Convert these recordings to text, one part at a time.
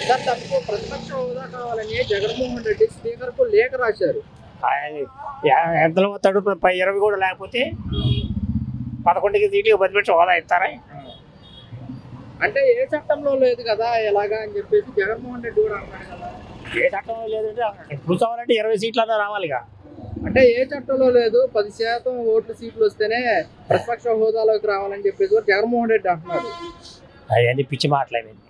Sir తమకు ప్రతిపక్ష హోదా కావాలని జగన్మోహన్ రెడ్డి స్పీకర్కు లేఖ రాశారు. ఎంతలో వస్తాడు 20 కూడా లేకపోతే 11కి సీట్లకి ప్రతిపక్ష హోదా ఇస్తారా? అంటే ఏ చట్టంలో లేదు కదా ఎలాగా అని చెప్పేసి జగన్మోహన్ రెడ్డి కూడా అన్నాడు కదా. ఏ చట్టంలో లేదంటే ఎప్పుడు కావాలంటే 20 సీట్లన్నా రావాలిగా. అంటే ఏ చట్టంలో లేదు 10% ఓట్లు సీట్లు వస్తేనే ప్రతిపక్ష హోదాలోకి రావాలని చెప్పేసి కూడా జగన్మోహన్ రెడ్డి అంటున్నారు. అవన్నీ పిచ్చి మాట్లాడింది.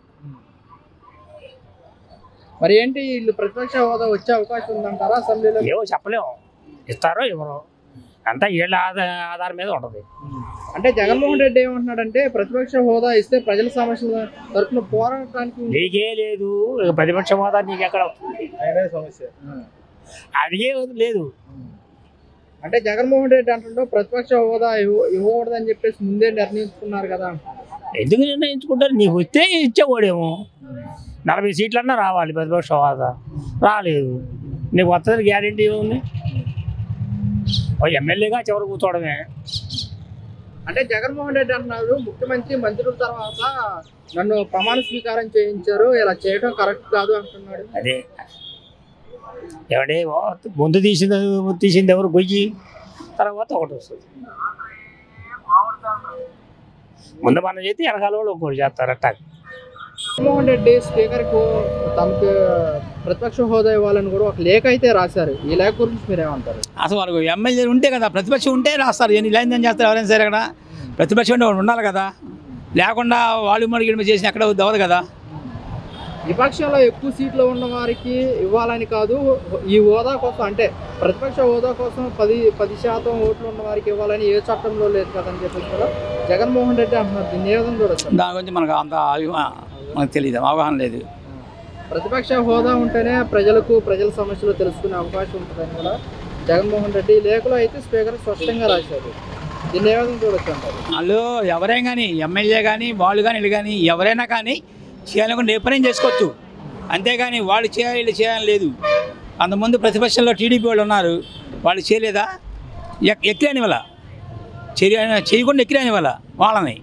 మరి ఏంటి వీళ్ళు ప్రతిపక్ష హోదా వచ్చే అవకాశం ఉందంటారా అసెంబ్లీలో? ఏవో చెప్పలేము, ఇస్తారో ఎవరో, అంతా వీళ్ళ ఆధారం మీద ఉంటుంది. అంటే జగన్మోహన్ రెడ్డి ఏమంటున్నాడంటే ప్రతిపక్ష హోదా ఇస్తే ప్రజల సమస్యల తరఫున పోరాడటానికి నీకే లేదు, ప్రతిపక్ష హోదా నీకు ఎక్కడ సమస్య అడిగే లేదు. అంటే జగన్మోహన్ రెడ్డి అంటుంటే ప్రతిపక్ష హోదా ఇవ్వకూడదని చెప్పేసి ముందే నిర్ణయించుకున్నారు కదా. ఎందుకు నిర్ణయించుకుంటారు? నీకు వస్తే ఇచ్చేవాడేమో. 40 సీట్లన్నా రావాలి ప్రతిపక్ష హోదా, రాలేదు. నీకు వస్తుంది గ్యారెంటీ ఉంది. ఎమ్మెల్యేగా చివరి కూర్చోవడమే. అంటే జగన్మోహన్ రెడ్డి అంటున్నారు ముఖ్యమంత్రి మంత్రుల తర్వాత నన్ను ప్రమాణ స్వీకారం చేయించారు, ఇలా చేయడం కరెక్ట్ కాదు అంటున్నాడు. అదే ఎవడే ముందు తీసింది ఎవరు గొయ్యి, తర్వాత ఒకటి వస్తుంది. ముందు మనం చేస్తే వెనకాల వాళ్ళు ఇంకోటి చేస్తారు. అట్టా జగన్మోహన్ రెడ్డి స్పీకర్కు తమకు ప్రతిపక్ష హోదా ఇవ్వాలని కూడా ఒక లేఖ అయితే రాశారు. ఈ లేఖ గురించి మీరు ఏమంటారు? అసలు వాళ్ళకు ఎమ్మెల్యేలు ఉంటే కదా, ప్రతిపక్షం ఉంటే రాస్తారు. ఇలా ఏం చేస్తారు ఎవరైనా సరే కదా, ప్రతిపక్షం ఉంటే ఉండాలి కదా. లేకుండా వాళ్ళు మడిగిడి చేసిన ఎక్కడ అవ్వదు కదా. విపక్షంలో ఎక్కువ సీట్లు ఉన్న వారికి ఇవ్వాలని కాదు, ఈ హోదా కోసం అంటే ప్రతిపక్ష హోదా కోసం 10% ఓట్లు ఉన్న వారికి ఇవ్వాలని ఏ చట్టంలో లేదు కదని చెప్పేసి కూడా జగన్మోహన్ రెడ్డి అంటున్నారు. దీన్ని ఏ విధంగా చూడొచ్చు? దాని గురించి మనకు తెలియదు, అవగాహన లేదు. ప్రతిపక్ష హోదా ఉంటేనే ప్రజల సమస్యలు తెలుసుకునే అవకాశం ఉంటుందని కూడా జగన్మోహన్ రెడ్డి లేఖలో అయితే స్పీకర్ స్పష్టంగా రాశారు. దీన్ని ఏ విధంగా చూడొచ్చు అంటారు? వాళ్ళు ఎవరైనా కానీ, ఎమ్మెల్యే కానీ వాళ్ళు కానీ వీళ్ళు కానీ ఎవరైనా కానీ చేయాలనుకుంటే ఏ పని చేసుకోవచ్చు. అంతేగాని వాళ్ళు చేయాలి వీళ్ళు చేయాలని లేదు. అంతకుముందు ప్రతిపక్షంలో టీడీపీ వాళ్ళు ఉన్నారు, వాళ్ళు చేయలేదా? ఎక్కిరాని వాళ్ళ చేయకుండా ఎక్కిరాని వాళ్ళని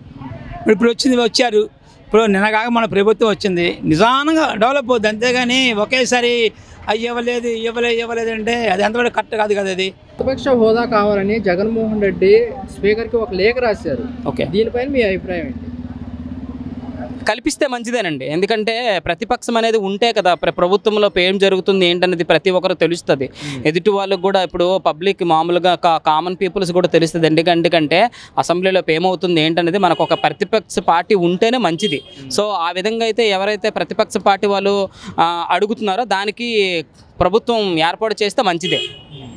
ఇప్పుడు వచ్చారు. ఇప్పుడు నిన్నగాక మన ప్రభుత్వం వచ్చింది, నిజానంగా డెవలప్ అవుద్ది. అంతేగాని ఒకేసారి అవి ఇవ్వలేదు అంటే అది ఎంతవరకు కరెక్ట్ కాదు కదా. అది ప్రతిపక్ష హోదా కావాలని జగన్మోహన్ రెడ్డి స్పీకర్కి ఒక లేఖ రాశారు. ఓకే, దీనిపైన మీ అభిప్రాయం ఏంటి? కల్పిస్తే మంచిదేనండి. ఎందుకంటే ప్రతిపక్షం అనేది ఉంటే కదా ప్రభుత్వంలో ఏం జరుగుతుంది ఏంటనేది ప్రతి ఒక్కరు తెలుస్తుంది. ఎదుటి వాళ్ళకి కూడా ఇప్పుడు పబ్లిక్ మామూలుగా కామన్ పీపుల్స్ కూడా తెలుస్తుంది. ఎందుకంటే అసెంబ్లీలో ఏమవుతుంది ఏంటనేది మనకు ఒక ప్రతిపక్ష పార్టీ ఉంటేనే మంచిది. సో ఆ విధంగా అయితే ఎవరైతే ప్రతిపక్ష పార్టీ వాళ్ళు అడుగుతున్నారో దానికి ప్రభుత్వం ఏర్పాటు చేస్తే మంచిదే.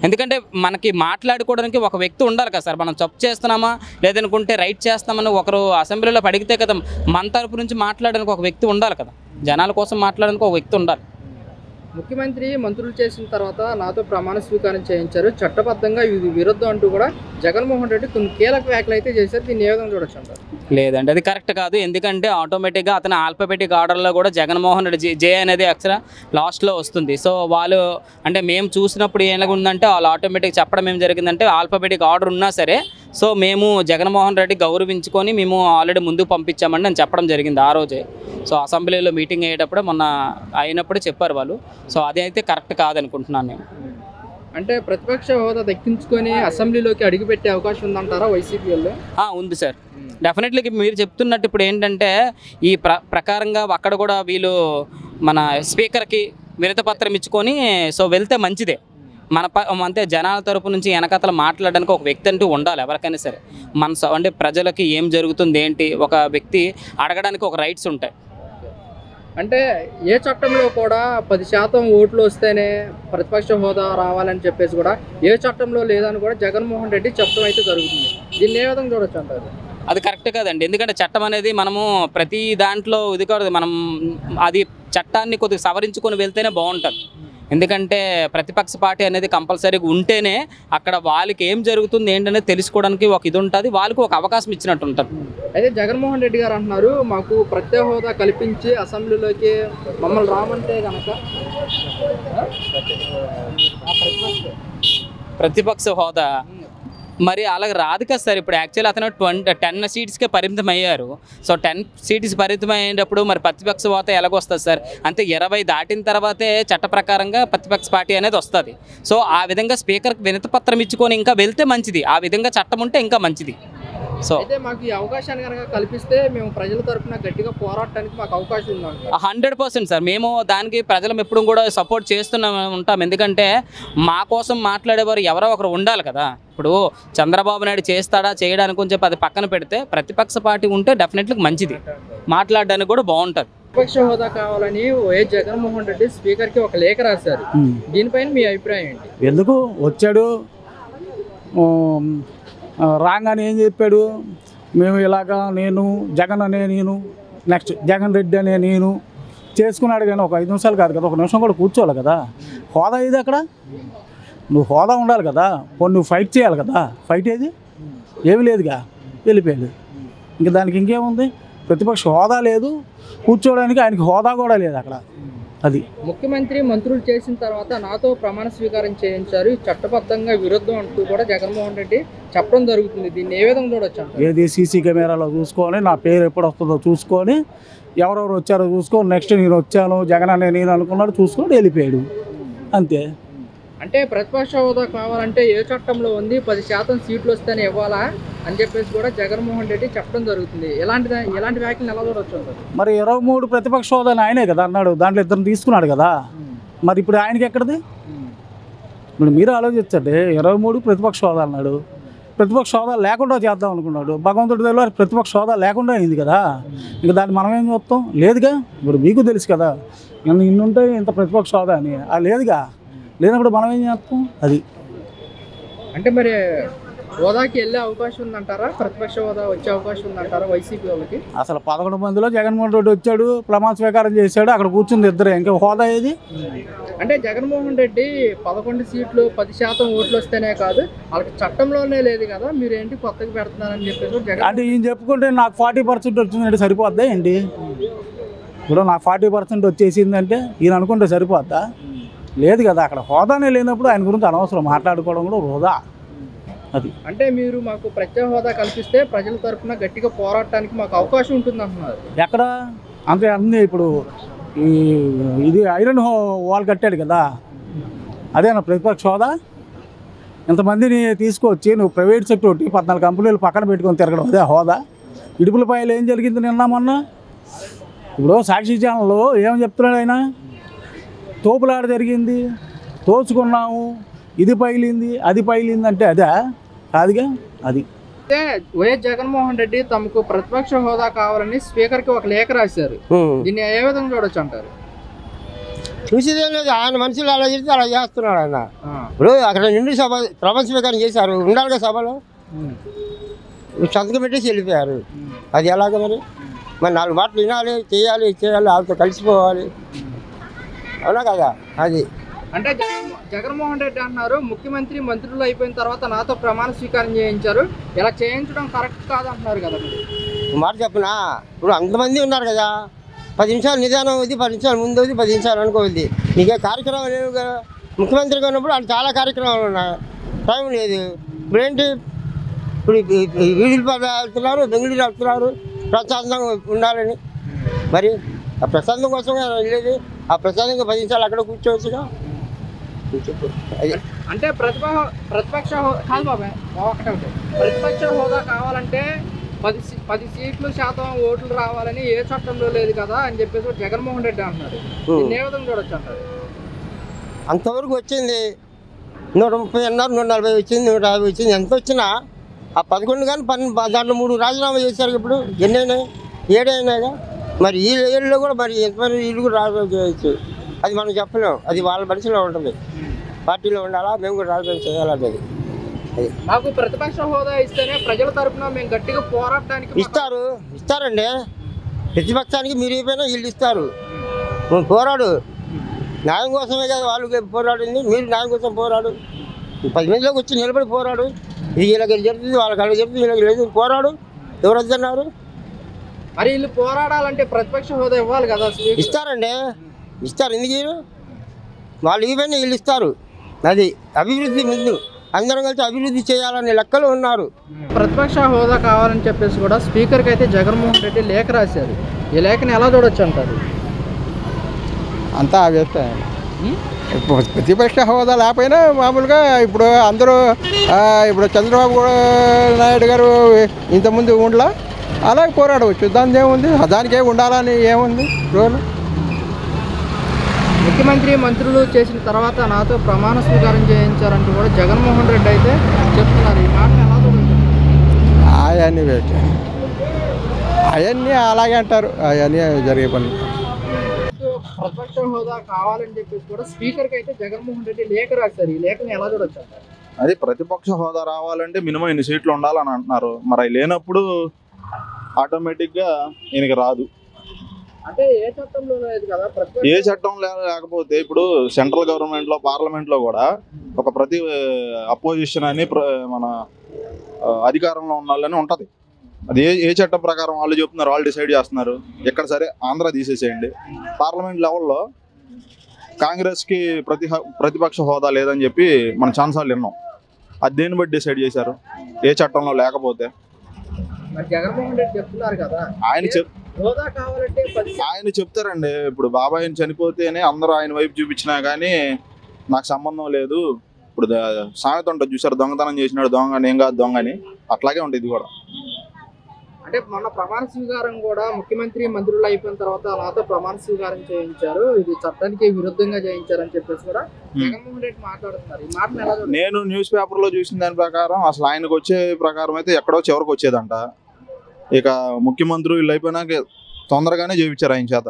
ఎందుకంటే మనకి మాట్లాడుకోవడానికి ఒక వ్యక్తి ఉండాలి కదా సార్. మనం తప్పు చేస్తున్నామా లేదనుకుంటే రైట్ చేస్తామని ఒకరు అసెంబ్లీలో అడిగితే కదా మన తరపు నుంచి మాట్లాడడానికి ఒక వ్యక్తి ఉండాలి కదా. జనాల కోసం మాట్లాడడానికి ఒక వ్యక్తి ఉండాలి. ముఖ్యమంత్రి మంత్రులు చేసిన తర్వాత నాతో ప్రమాణ స్వీకారం చేయించారు, చట్టబద్ధంగా ఇది విరుద్ధం అంటూ కూడా జగన్మోహన్ రెడ్డి కొన్ని కీలక వ్యాఖ్యలు అయితే చేశారు. దీన్ని ఏ విధంగా చూడొచ్చు అంటారు? లేదండి, అది కరెక్ట్ కాదు. ఎందుకంటే ఆటోమేటిక్గా అతను ఆల్ఫాబెటిక్ ఆర్డర్లో కూడా జగన్మోహన్ రెడ్డి జే అనేది అక్షర లాస్ట్లో వస్తుంది. సో వాళ్ళు అంటే మేము చూసినప్పుడు ఏలాగుందంటే వాళ్ళు ఆటోమేటిక్ చెప్పడం ఏం జరిగిందంటే ఆల్ఫాబెటిక్ ఆర్డర్ ఉన్నా సరే సో మేము జగన్మోహన్ రెడ్డి గౌరవించుకొని మేము ఆల్రెడీ ముందుకు పంపించామని నేను చెప్పడం జరిగింది ఆ రోజే. సో అసెంబ్లీలో మీటింగ్ అయ్యేటప్పుడు మొన్న అయినప్పుడు చెప్పారు వాళ్ళు. సో అది అయితే కరెక్ట్ కాదనుకుంటున్నాను నేను. అంటే ప్రతిపక్ష హోదా దక్కించుకొని అసెంబ్లీలోకి అడుగుపెట్టే అవకాశం ఉందంటారా వైసీపీ వాళ్ళు? ఉంది సార్, డెఫినెట్లీ. మీరు చెప్తున్నట్టు ఇప్పుడు ఏంటంటే ఈ ప్రకారంగా అక్కడ కూడా వీళ్ళు మన స్పీకర్కి వినతిపత్రం ఇచ్చుకొని సో వెళ్తే మంచిదే. అంతే జనాల తరపు నుంచి వెనకతలు మాట్లాడడానికి ఒక వ్యక్తి అంటూ ఉండాలి ఎవరికైనా సరే. అంటే ప్రజలకి ఏం జరుగుతుంది ఏంటి ఒక వ్యక్తి అడగడానికి ఒక రైట్స్ ఉంటాయి. అంటే ఏ చట్టంలో కూడా 10% ఓట్లు వస్తేనే ప్రతిపక్ష హోదా రావాలని చెప్పేసి కూడా ఏ చట్టంలో లేదని కూడా జగన్మోహన్ రెడ్డి చెప్పడం అయితే జరుగుతుంది. దీన్ని ఏ విధంగా చూడొచ్చు అంటారు? అది కరెక్ట్ కాదండి. ఎందుకంటే చట్టం అనేది మనము ప్రతి దాంట్లో ఇది కాదు, మనం అది చట్టాన్ని కొద్దిగా సవరించుకొని వెళ్తేనే బాగుంటుంది. ఎందుకంటే ప్రతిపక్ష పార్టీ అనేది కంపల్సరీగా ఉంటేనే అక్కడ వాళ్ళకి ఏం జరుగుతుంది ఏంటనేది తెలుసుకోవడానికి ఒక ఇది ఉంటుంది, వాళ్ళకి ఒక అవకాశం ఇచ్చినట్టు ఉంటుంది. అయితే జగన్మోహన్ రెడ్డి గారు అంటున్నారు మాకు ప్రత్యేక హోదా కల్పించి అసెంబ్లీలోకి మమ్మల్ని రామంటే కనుక ప్రతిపక్ష హోదా మరి అలాగ రాదు కదా సార్. ఇప్పుడు యాక్చువల్లీ అతను 10 సీట్స్కే పరిమితం అయ్యారు. సో 10 సీట్స్ పరిమితం అయ్యేటప్పుడు మరి ప్రతిపక్ష హోదా ఎలాగొస్తుంది సార్? అంతే 20 దాటిన తర్వాతే చట్ట ప్రకారంగా ప్రతిపక్ష పార్టీ అనేది వస్తుంది. సో ఆ విధంగా స్పీకర్కి వినతిపత్రం ఇచ్చుకొని ఇంకా వెళ్తే మంచిది. ఆ విధంగా చట్టం ఉంటే ఇంకా మంచిది. సో అయితే మాకు ఈ అవకాశాన్ని కనుక కల్పిస్తే మేము ప్రజల తరఫున గట్టిగా పోరాడటానికి మాకు అవకాశం ఉందంట. 100% సార్. మేము దానికి ప్రజలం ఎప్పుడు కూడా సపోర్ట్ చేస్తూనే ఉంటాం. ఎందుకంటే మా కోసం మాట్లాడేవారు ఎవరో ఒకరు ఉండాలి కదా. ఇప్పుడు చంద్రబాబు నాయుడు చేస్తాడా చేయడానికి కొంచెం అది పక్కన పెడితే ప్రతిపక్ష పార్టీ ఉంటే డెఫినెట్లీ మంచిది, మాట్లాడడానికి కూడా బాగుంటుంది. విపక్ష హోదా కావాలని వైఎస్ జగన్మోహన్ రెడ్డి స్పీకర్కి ఒక లేఖ రాశారు. దీనిపైన మీ అభిప్రాయం ఏంటి? ఎందుకు వచ్చాడు, రాగానే ఏం చెప్పాడు, మేము ఇలాగా నేను జగన్ అనే నేను నెక్స్ట్ జగన్ రెడ్డి అనే నేను చేసుకున్నాడు. కానీ ఒక 5 నిమిషాలు కాదు కదా, 1 నిమిషం కూడా కూర్చోవాలి కదా. హోదా ఇది అక్కడ, నువ్వు హోదా ఉండాలి కదా. పోనీ నువ్వు ఫైట్ చేయాలి కదా. ఫైట్ ఏది ఏమి లేదుగా, వెళ్ళిపోయాడు. ఇంకా దానికి ఇంకేముంది? ప్రతిపక్ష హోదా లేదు, కూర్చోవడానికి ఆయనకి హోదా కూడా లేదు అక్కడ. అది ముఖ్యమంత్రి మంత్రులు చేసిన తర్వాత నాతో ప్రమాణ స్వీకారం చేయించారు, చట్టబద్ధంగా విరుద్ధం అంటూ కూడా జగన్మోహన్ రెడ్డి చెప్పడం జరుగుతుంది. దీన్ని ఏ విధంగా చూడొచ్చు? ఏది సీసీ కెమెరాలో చూసుకొని నా పేరు ఎప్పుడు వస్తుందో చూసుకొని ఎవరెవరు వచ్చారో చూసుకొని నెక్స్ట్ నేను వచ్చాను జగన్ అనే నేను అనుకున్నాడు, చూసుకొని వెళ్ళిపోయాడు అంతే. అంటే ప్రతిపక్ష హోదా కావాలంటే ఏ చట్టంలో ఉంది 10% సీట్లు వస్తేనే ఇవ్వాలా అని చెప్పేసి కూడా జగన్మోహన్ రెడ్డి చెప్పడం జరుగుతుంది. ఎలాంటి వ్యాఖ్యలు ఎలా చూడొచ్చు? మరి 23 ప్రతిపక్ష హోదా ఆయనే కదా అన్నాడు, దాంట్లో 2 తీసుకున్నాడు కదా. మరి ఇప్పుడు ఆయనకి ఎక్కడిది? ఇప్పుడు మీరు ఆలోచించండి. 23 ప్రతిపక్ష హోదా అన్నాడు, ప్రతిపక్ష హోదా లేకుండా చేద్దాం అనుకున్నాడు. భగవంతుడి దగ్గర ప్రతిపక్ష హోదా లేకుండా అయింది కదా. ఇంకా దాన్ని మనం ఏం చూస్తాం? లేదుగా. ఇప్పుడు మీకు తెలుసు కదా, ఇన్నుంటే ఇంత ప్రతిపక్ష హోదా అని. లేదుగా, లేనప్పుడు మనం ఏం చేస్తాం? అది అంటే మరి హోదాకి వెళ్ళే అవకాశం ఉందంటారా? ప్రతిపక్ష హోదా వచ్చే అవకాశం ఉందంటారా వైసీపీ వాళ్ళకి? అసలు 11 మందిలో జగన్మోహన్ రెడ్డి వచ్చాడు, ప్రమాణ స్వీకారం చేశాడు, అక్కడ కూర్చుంది 2. ఇంకా హోదా ఏది? అంటే జగన్మోహన్ రెడ్డి 11 సీట్లు 10% ఓట్లు వస్తేనే కాదు, వాళ్ళకి చట్టంలోనే లేదు కదా, మీరేంటి కొత్తగా పెడుతున్నారని చెప్పేసి జగన్ అంటే ఈయన చెప్పుకుంటే నాకు 40% వచ్చిందంటే సరిపోద్దా ఏంటి? ఇప్పుడు నాకు 40% వచ్చేసిందంటే ఈయన అనుకుంటే సరిపోద్దా? లేదు కదా. అక్కడ హోదానే లేనప్పుడు ఆయన గురించి అనవసరం మాట్లాడుకోవడం కూడా వృధా. అది అంటే మీరు మాకు ప్రత్యేక హోదా కల్పిస్తే ప్రజల తరఫున గట్టిగా పోరాడటానికి మాకు అవకాశం ఉంటుంది అంటున్నారు. ఎక్కడ అంతే అన్నీ. ఇప్పుడు ఇది ఐరన్ వాల్ కట్టాడు కదా, అదేనా ప్రతిపక్ష హోదా? ఇంతమందిని తీసుకొచ్చి నువ్వు ప్రైవేట్ సెక్యూరిటీ 14 కంపెనీలు పక్కన పెట్టుకొని తిరగడం అదే హోదా? ఇడుపులపాయలు ఏం జరిగింది నిన్న మొన్న? ఇప్పుడు సాక్షి ఛానల్లో ఏం చెప్తున్నాడు ఆయన? తోపులాట జరిగింది, తోచుకున్నాము, ఇది పైలింది అది పైలింది అంటే అదే కాదుగా. అది అయితే వైఎస్ జగన్మోహన్ రెడ్డి తమకు ప్రతిపక్ష హోదా కావాలని స్పీకర్కి ఒక లేఖ రాశారు. దీన్ని ఏ విధంగా చూడొచ్చు అంటారు? చూసేదేం లేదు, ఆయన మనుషులు అలా చేస్తే అలా చేస్తున్నాడు ఆయన. ఇప్పుడు అక్కడ నిండు సభ ప్రమాణ స్వీకారం చేశారు, ఉండాలిగా సభలో. సంతకం పెట్టేసి వెళ్ళిపోయారు. అది ఎలాగ మరి? 4 మాటలు వినాలి, చేయాలి, వాళ్ళతో కలిసిపోవాలి, అవునా కదా? అది అంటే జగన్మోహన్ రెడ్డి అన్నారు, ముఖ్యమంత్రి మంత్రులు అయిపోయిన తర్వాత నాతో ప్రమాణ స్వీకారం చేయించారు, ఇలా చేయించడం కరెక్ట్ కాదు అంటున్నారు కదా. మాట చెప్పనా? ఇప్పుడు అంతమంది ఉన్నారు కదా, 10 నిమిషాలు నిదానం అవుతుంది, 10 నిమిషాలు ముందు అవుతుంది, 10 నిమిషాలు అనుకోవద్ది. నీకే కార్యక్రమం లేవు కదా. ముఖ్యమంత్రిగా ఉన్నప్పుడు ఆయన చాలా కార్యక్రమాలు ఉన్నాయి, టైం లేదు. ఇప్పుడేంటి, ఇప్పుడు వీధుల పద వెళ్తున్నారు, బెంగళూరు వెళ్తున్నారు ప్రశాంతంగా ఉండాలని. మరి ఆ ప్రశాంతం కోసం వెళ్ళేది. ఆ ప్రశాంతంగా 10 నిమిషాలు అక్కడ కూర్చోవచ్చుగా. అంటే ప్రతిపక్ష కాదు బాబాయ్, ప్రతిపక్ష హోదా కావాలంటే 10 సీట్లు శాతం ఓట్లు రావాలని ఏ చట్టంలో లేదు కదా అని చెప్పేసి జగన్మోహన్ రెడ్డి అంటున్నారు. దీన్ని ఏ విధంగా చూడొచ్చు అంటారు? అంతవరకు వచ్చింది 130 అన్నారు, 140 వచ్చింది, 150 వచ్చింది. ఎంత వచ్చినా ఆ 11 కానీ దాంట్లో 3 రాజీనామా చేశారు. ఇప్పుడు ఎన్ని అయినాయి? 7 అయినాయిగా. మరి ఈ ఏళ్ళలో కూడా మరి ఎంతమంది వీళ్ళు కూడా రాజీనామా చేయవచ్చు. అది మనం చెప్పలేము, అది వాళ్ళ మనసులో ఉంటుంది. పార్టీలో ఉండాలా, మేము కూడా రాజీనామా చేయాలనేది. మాకు ప్రతిపక్ష హోదా ఇస్తేనే ప్రజల తరఫున మేము గట్టిగా పోరాడటానికి ఇస్తారండి. ప్రతిపక్షానికి మీరు అయిపోయినా వీళ్ళు ఇస్తారు. పోరాడు, న్యాయం కోసమే కదా వాళ్ళు పోరాడింది. మీరు న్యాయం కోసం పోరాడు, 10 మందిలోకి వచ్చి నిలబడి పోరాడు. ఇది వీళ్ళకి జరుగుతుంది, వాళ్ళకి అలా జరుగుతుంది, వీళ్ళకి లేదు, పోరాడు. ఎవరు వద్దన్నారు? మరి వీళ్ళు పోరాడాలంటే ప్రతిపక్ష హోదా ఇవ్వాలి కదా. ఇస్తారండి, ఇస్తారు. ఎందుకు వాళ్ళు ఇవన్నీ వీళ్ళు ఇస్తారు. అది అభివృద్ధి ముందు అందరం కలిసి అభివృద్ధి చేయాలనే లెక్కలు ఉన్నారు. ప్రతిపక్ష హోదా కావాలని చెప్పేసి కూడా స్పీకర్కి అయితే జగన్మోహన్ రెడ్డి లేఖ రాశారు. ఈ లేఖని ఎలా చూడొచ్చు అంటారు? అంతా ఆవేస్తే ప్రతిపక్ష హోదా లేకపోయినా మామూలుగా ఇప్పుడు అందరూ ఇప్పుడు చంద్రబాబు నాయుడు గారు ఇంతకుముందు ఉండలా అలాగే పోరాడవచ్చు. దాని ఏముంది, దానికే ఉండాలని ఏముంది రోలు. ముఖ్యమంత్రి మంత్రులు చేసిన తర్వాత నాతో ప్రమాణ స్వీకారం చేయించారంటూ కూడా జగన్మోహన్ రెడ్డి అయితే చెప్తున్నారు. ఈ మాట ఎలా చూడొచ్చు? అవన్నీ పెట్టి అవన్నీ అలాగే అంటారు, అవన్నీ జరిగే పనులు. ప్రతిపక్ష హోదా కావాలని చెప్పేసి కూడా స్పీకర్కి అయితే జగన్మోహన్ రెడ్డి లేఖ రాశారు. ఈ లేఖని ఎలా చూడొచ్చు అంటారు? అది ప్రతిపక్ష హోదా రావాలంటే మినిమం ఇన్ని సీట్లు ఉండాలని అంటున్నారు. మరి అవి లేనప్పుడు ఆటోమేటిక్గా ఈయనకి రాదు. అంటే ఏ చట్టంలో లేదు కదా. ఏ చట్టం లేకపోతే ఇప్పుడు సెంట్రల్ గవర్నమెంట్లో పార్లమెంట్లో కూడా ఒక అపోజిషన్ అని మన అధికారంలో ఉన్న వాళ్ళని ఉంటుంది. అది ఏ చట్టం ప్రకారం వాళ్ళు చెప్తున్నారు, వాళ్ళు డిసైడ్ చేస్తున్నారు. ఎక్కడ సరే ఆంధ్ర తీసేసేయండి. పార్లమెంట్ లెవెల్లో కాంగ్రెస్కి ప్రతిపక్ష హోదా లేదని చెప్పి మనం ఛాన్సార్లు విన్నాం. అది దేన్ని బట్టి డిసైడ్ చేశారు? ఏ చట్టంలో లేకపోతే. జగన్మోహన్ రెడ్డి చెప్తున్నారు కదా, ఆయన చెప్తారండి. ఇప్పుడు బాబాయ్ చనిపోతేనే అందరూ ఆయన వైపు చూపించినా కానీ నాకు సంబంధం లేదు. ఇప్పుడు సామెత ఉంటుంది చూసారు, దొంగతనం చేసినాడు దొంగ, నేను కాదు దొంగ అని. అట్లాగే ఉంటుంది ఇది కూడా. అంటే మొన్న ప్రమాణ స్వీకారం కూడా ముఖ్యమంత్రి మంత్రులు అయిపోయిన తర్వాత నాతో ప్రమాణ స్వీకారం చేయించారు, ఇది చట్టానికి విరుద్ధంగా చేయించారని చెప్పేసి కూడా జగన్మోహన్ రెడ్డి మాట్లాడుతున్నారు. ఈ మాట ఎలా? నేను న్యూస్ పేపర్లో చూసిన దాని ప్రకారం అసలు ఆయనకు వచ్చే ప్రకారం అయితే ఎక్కడో చివరికి వచ్చేదంట. ఇక ముఖ్యమంత్రి వీళ్ళు అయిపోయినాక తొందరగానే చేయించారు ఆయన చేత.